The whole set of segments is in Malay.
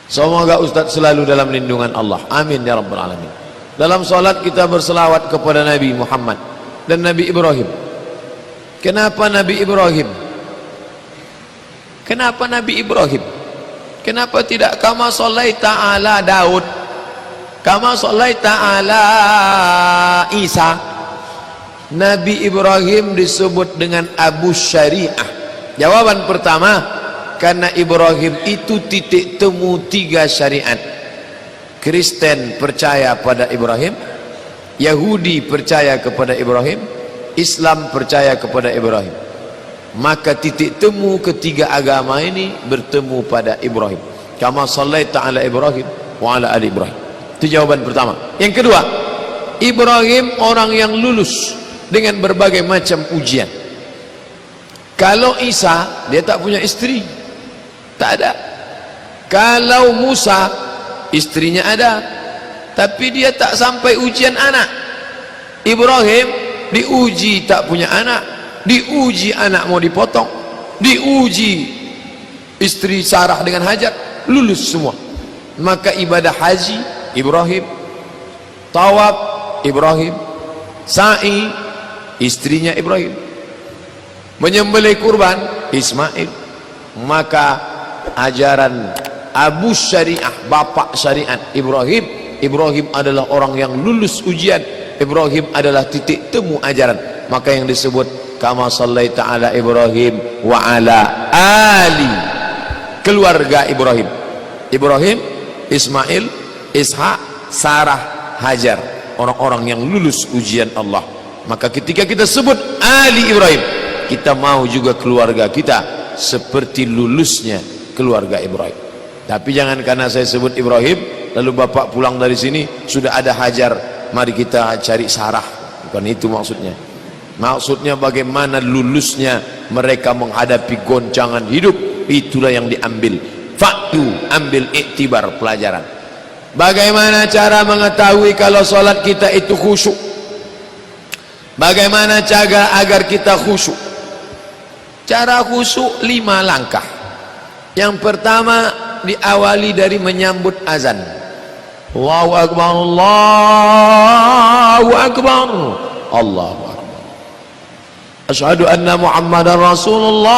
Semoga Ustaz selalu dalam lindungan Allah. Amin ya rabbal alamin. Dalam salat kita berselawat kepada Nabi Muhammad dan Nabi Ibrahim. Kenapa Nabi Ibrahim? Kenapa Nabi Ibrahim? Kenapa tidak kama shallaita ala Daud, kama shallaita ala Isa? Nabi Ibrahim disebut dengan Abu Syariah. Jawaban pertama, karena Ibrahim itu titik temu 3 syariat. Kristen percaya pada Ibrahim, Yahudi percaya kepada Ibrahim, Islam percaya kepada Ibrahim. Maka titik temu ketiga agama ini bertemu pada Ibrahim. Kama shallaita ala Ibrahim wa ala ali Ibrahim. Itu jawaban pertama. Yang kedua, Ibrahim orang yang lulus dengan berbagai macam ujian. Kalau Isa, dia tak punya istri, tak ada. Kalau Musa, istrinya ada, tapi dia tak sampai ujian anak. Ibrahim diuji tak punya anak, diuji anak mau dipotong, diuji istri Sarah dengan Hajar, lulus semua. Maka ibadah haji Ibrahim, tawaf Ibrahim, sa'i istrinya Ibrahim, menyembelih kurban Ismail. Maka ajaran Abu Syariah, bapak syariat Ibrahim, Ibrahim adalah orang yang lulus ujian. Ibrahim adalah titik temu ajaran. Maka yang disebut kama shallaita ala Ibrahim wa ala ali keluarga Ibrahim. Ibrahim, Ismail, Ishak, Sarah, Hajar, orang-orang yang lulus ujian Allah. Maka ketika kita sebut ali Ibrahim, kita mau juga keluarga kita seperti lulusnya keluarga Ibrahim. Tapi jangan karena saya sebut Ibrahim lalu bapak pulang dari sini sudah ada Hajar, mari kita cari Sarah. Bukan itu maksudnya. Maksudnya bagaimana lulusnya mereka menghadapi goncangan hidup, itulah yang diambil. Faktu, ambil iktibar, pelajaran. Bagaimana cara mengetahui kalau solat kita itu khusyuk? Bagaimana cara agar kita khusyuk? Cara khusyuk 5 langkah. Yang pertama, diawali dari menyambut azan. Allahu Akbar, Allahu Akbar, Allahu Akbar. Asyhadu anna Muhammadar Rasulullah.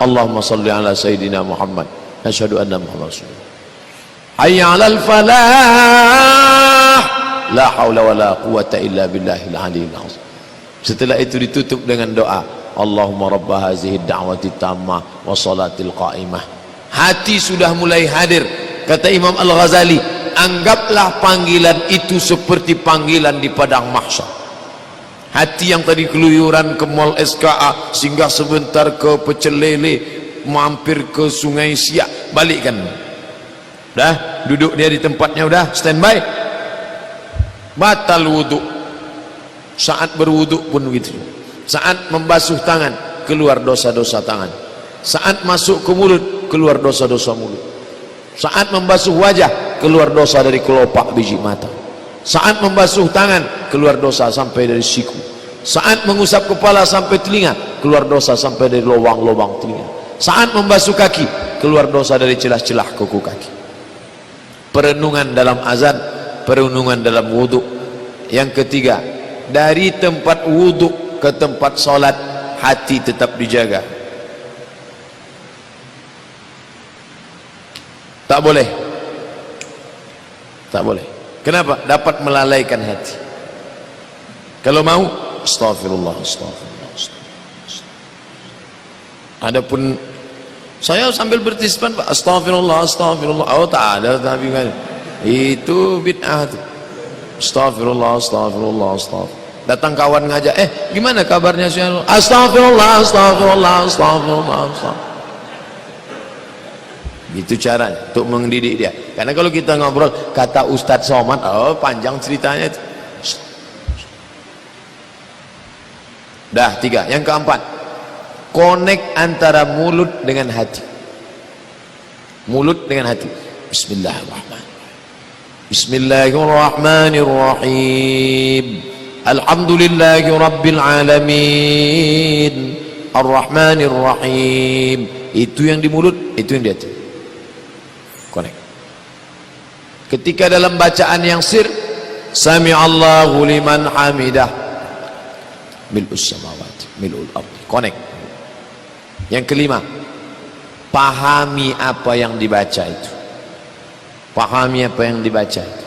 Allahumma salli ala Sayyidina Muhammad. Asyhadu anna Muhammadar Rasulullah. Hayya 'alal falah. La haula wala quwwata illa billahil aliyyil azim. Setelah itu ditutup dengan doa, Allahumma rabb hazihi da'wati tammah wa salatil qa'imah. Hati sudah mulai hadir. Kata Imam Al-Ghazali, anggaplah panggilan itu seperti panggilan di padang mahsyar. Hati yang tadi keluyuran ke mall SKA, singgah sebentar ke Pecel Lele, mampir ke Sungai Siak, balikkan. Dah duduk dia di tempatnya, udah standby. Batal wudhu. Saat berwudhu pun begitu. Saat membasuh tangan, keluar dosa-dosa tangan. Saat masuk ke mulut, keluar dosa-dosa mulut. Saat membasuh wajah, keluar dosa dari kelopak biji mata. Saat membasuh tangan, keluar dosa sampai dari siku. Saat mengusap kepala sampai telinga, keluar dosa sampai dari lubang-lubang telinga. Saat membasuh kaki, keluar dosa dari celah-celah kuku kaki. Perenungan dalam azan, perenungan dalam wudhu. Yang ketiga, dari tempat wudhu ke tempat solat, hati tetap dijaga. Tak boleh, tak boleh. Kenapa? Dapat melalaikan hati. Kalau mau, astagfirullah, astagfirullah, astagfirullah. Adapun saya sambil bertisban, Pak, astagfirullah, astagfirullah. Oh, tak ada, tapi kan itu bid'ah tuh. Astagfirullah, astagfirullah, astagfirullah. Datang kawan ngajak, gimana kabarnya sih? Astagfirullah, astagfirullah, astagfirullah, astagfirullah. Gitu caranya untuk mendidik dia. Karena kalau kita ngobrol kata Ustadz Somad, panjang ceritanya itu. Dah 3. Yang keempat, connect antara mulut dengan hati. Mulut dengan hati. Bismillahirrahmanirrahim. Bismillahirrahmanirrahim. Alhamdulillahi rabbil alamin. Ar-Rahmanir Rahim. Itu yang di mulut, itu yang di hati. Connect. Ketika dalam bacaan yang sir, Sami'allahu liman hamidah, mil'us samawati mil'ul ardi. Connect. Yang kelima, pahami apa yang dibaca itu. Pahami apa yang dibaca itu.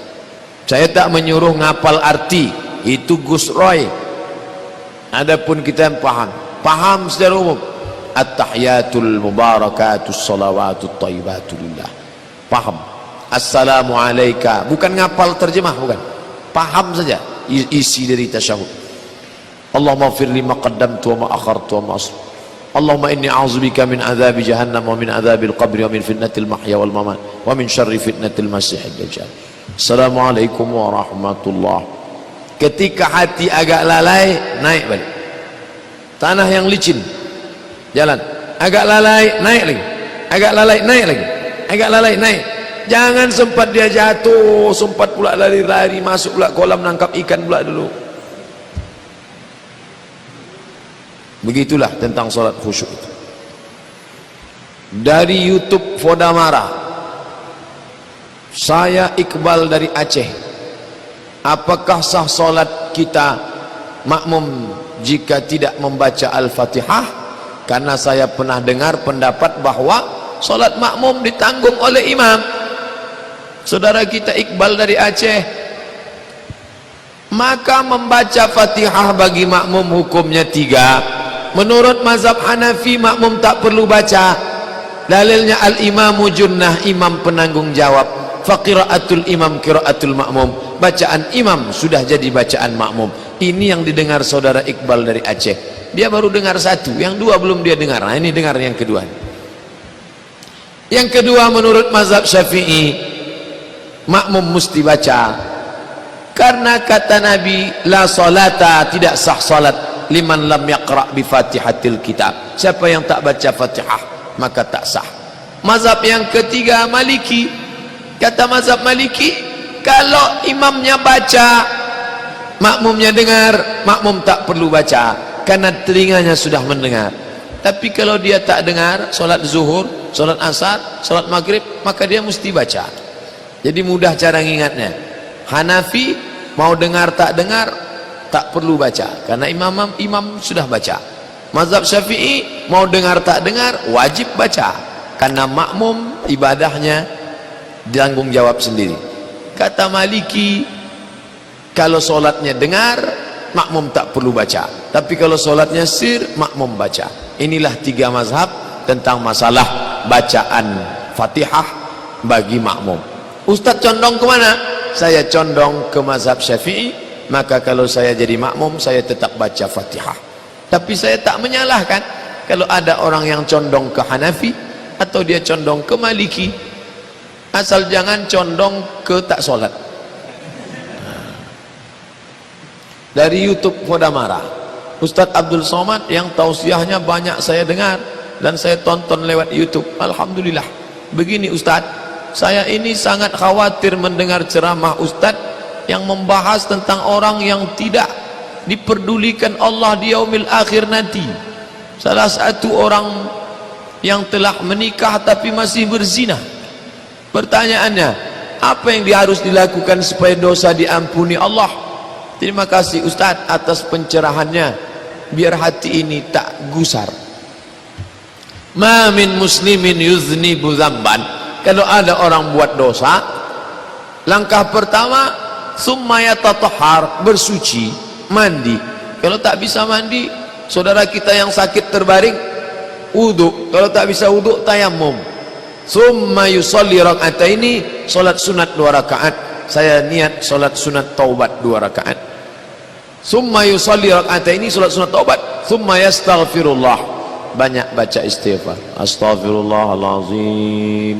Saya tak menyuruh ngapal arti, itu Gus Roy. Adapun kita yang paham secara umum. At-tahiyatul mubarakatus salawatut thayyibatu lillah. Paham. Assalamu alayka, bukan ngapal terjemah, bukan. Paham saja isi dari tasyahud. Allahumma ighfir li ma qaddamtu wa ma akhartu wa ma asrartu. Allahumma inni a'udzubika min adzabi jahannam wa min adzabil qabri wa min fitnatil mahya wal mamat wa min syarri fitnatil masiihid dajjal. Assalamualaikum warahmatullahi. Ketika hati agak lalai, naik balik. Tanah yang licin, jalan. Agak lalai, naik lagi. Agak lalai, naik lagi. Agak lalai, naik. Jangan sempat dia jatuh, sempat pula lari-lari, masuk pula kolam nangkap ikan pula dulu. Begitulah tentang solat khusyuk itu. Dari YouTube Fodamara, saya Iqbal dari Aceh. Apakah sah solat kita makmum jika tidak membaca Al-Fatihah? Karena saya pernah dengar pendapat bahwa solat makmum ditanggung oleh imam. Saudara kita Iqbal dari Aceh, maka membaca Fatihah bagi makmum hukumnya 3. Menurut mazhab Hanafi, makmum tak perlu baca. Dalilnya al-imamu junnah, imam penanggung jawab. Faqiraatul imam qiraatul makmum, bacaan imam sudah jadi bacaan makmum. Ini yang didengar saudara Iqbal dari Aceh. Dia baru dengar satu, yang dua belum dia dengar. Nah, ini dengar yang kedua. Yang kedua, menurut mazhab Syafi'i, makmum mesti baca. Karena kata Nabi, la salata, tidak sah salat liman lam yaqra bi Fatihatil kitab. Siapa yang tak baca Fatihah, maka tak sah. Mazhab yang ketiga, Maliki. Kata mazhab Maliki, kalau imamnya baca, makmumnya dengar, makmum tak perlu baca karena telinganya sudah mendengar. Tapi kalau dia tak dengar, solat zuhur, solat asar, solat maghrib, maka dia mesti baca. Jadi mudah cara ngingatnya. Hanafi mau dengar tak dengar, tak perlu baca karena imam sudah baca. Mazhab Syafi'i mau dengar tak dengar, wajib baca karena makmum ibadahnya tanggung jawab sendiri. Kata Maliki, kalau solatnya dengar, makmum tak perlu baca. Tapi kalau solatnya sir, makmum baca. Inilah 3 mazhab tentang masalah bacaan Fatihah bagi makmum. Ustaz condong ke mana? Saya condong ke mazhab Syafi'i. Maka kalau saya jadi makmum, saya tetap baca Fatihah. Tapi saya tak menyalahkan kalau ada orang yang condong ke Hanafi atau dia condong ke Maliki. Asal jangan condong ke tak solat. Dari YouTube Fodamara, Ustadz Abdul Somad yang tausiahnya banyak saya dengar dan saya tonton lewat YouTube. Alhamdulillah. Begini Ustadz, saya ini sangat khawatir mendengar ceramah Ustadz yang membahas tentang orang yang tidak diperdulikan Allah di yaumil akhir nanti. Salah satu orang yang telah menikah tapi masih berzina. Pertanyaannya, apa yang dia harus dilakukan supaya dosa diampuni Allah? Terima kasih Ustaz atas pencerahannya, biar hati ini tak gusar. Ma min muslimin yuznibu dzamban. Kalau ada orang buat dosa, langkah pertama summa yatatahhar, bersuci, mandi. Kalau tak bisa mandi, saudara kita yang sakit terbaring, wudu. Kalau tak bisa wudu, tayammum. Summa yusalli raka'ataini, salat sunat 2 rakaat. Saya niat salat sunat taubat 2 rakaat. Summa yusalli raka'ataini, salat sunat taubat. Summa yastaghfirullah, banyak baca istighfar. Astaghfirullahalazim.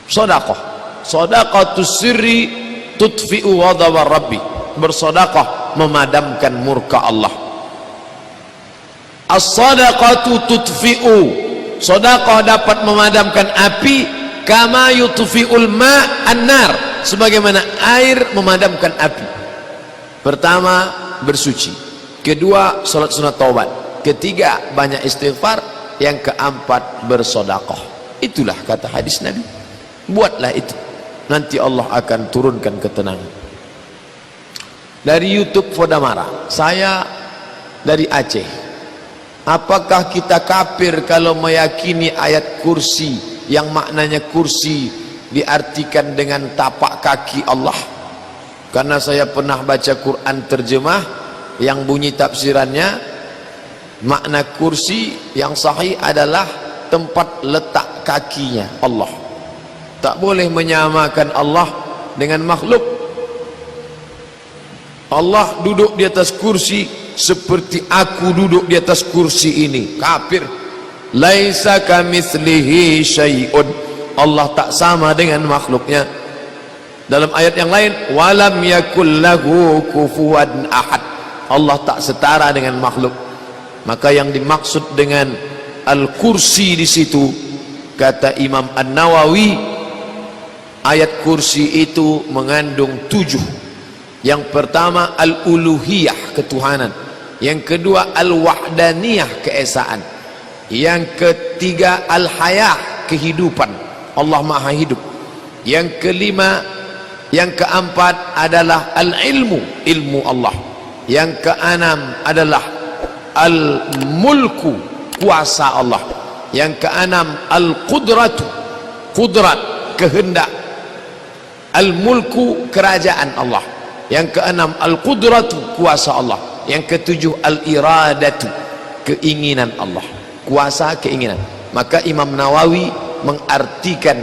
Sedekah, sedaqatus sirri tudfi'u ghadab rabbi. Bersedekah memadamkan murka Allah. As-sadaqatu tudfi'u, sedekah dapat memadamkan api, kama yutfi'ul ma' an-nar, sebagaimana air memadamkan api. Pertama, bersuci. Kedua, salat sunat taubat. Ketiga, banyak istighfar. yang keempat bersedekah. Itulah kata hadis Nabi. Buatlah itu, nanti Allah akan turunkan ketenangan. Dari YouTube Fodamara, saya dari Aceh. Apakah kita kafir kalau meyakini ayat kursi yang maknanya kursi diartikan dengan tapak kaki Allah? Karena saya pernah baca Quran terjemah yang bunyi tafsirannya, makna kursi yang sahih adalah tempat letak kakinya Allah. Tak boleh menyamakan Allah dengan makhluk. Allah duduk di atas kursi seperti aku duduk di atas kursi ini. Kafir. Laisa kamitslihi syai'un. Allah tak sama dengan makhluknya. Dalam ayat yang lain, walam yakul lahu kufuwan ahad. Allah tak setara dengan makhluk. Maka yang dimaksud dengan al-kursi di situ, kata Imam An-Nawawi, ayat kursi itu mengandung 7. Yang pertama al-uluhiyah, ketuhanan. Yang kedua al-wahdaniyah, keesaan. Yang ketiga al-hayah, kehidupan. Allah maha hidup. Yang kelima, yang keempat adalah al-ilmu, ilmu Allah. Yang keenam adalah al-mulku, kuasa Allah. Yang keenam al-qudratu, kudrat, kehendak. Al-mulku, kerajaan Allah. Yang keenam al-qudratu, kuasa Allah. Yang ketujuh al-iradatu, keinginan Allah. Kuasa, keinginan. Maka Imam Nawawi mengartikan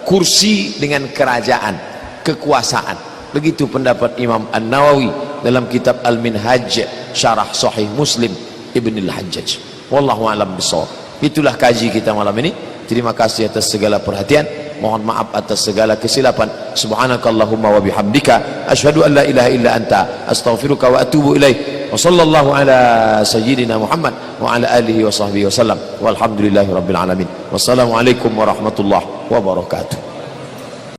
kursi dengan kerajaan, kekuasaan. Begitu pendapat Imam An-Nawawi dalam kitab Al-Minhaj Syarah Sahih Muslim Ibn Al-Hajjaj. Wallahu a'lam bishawab. Itulah kaji kita malam ini. Terima kasih atas segala perhatian. Mohon maaf atas segala kesilapan. Subhanakallahumma wa bihamdika asyhadu an la ilaha illa anta astaghfiruka wa atubu ilaik. Wa sallallahu ala sayyidina Muhammad wa ala alihi wa sahbihi wasallam. Walhamdulillahi rabbil alamin. Wassalamualaikum warahmatullahi wabarakatuh.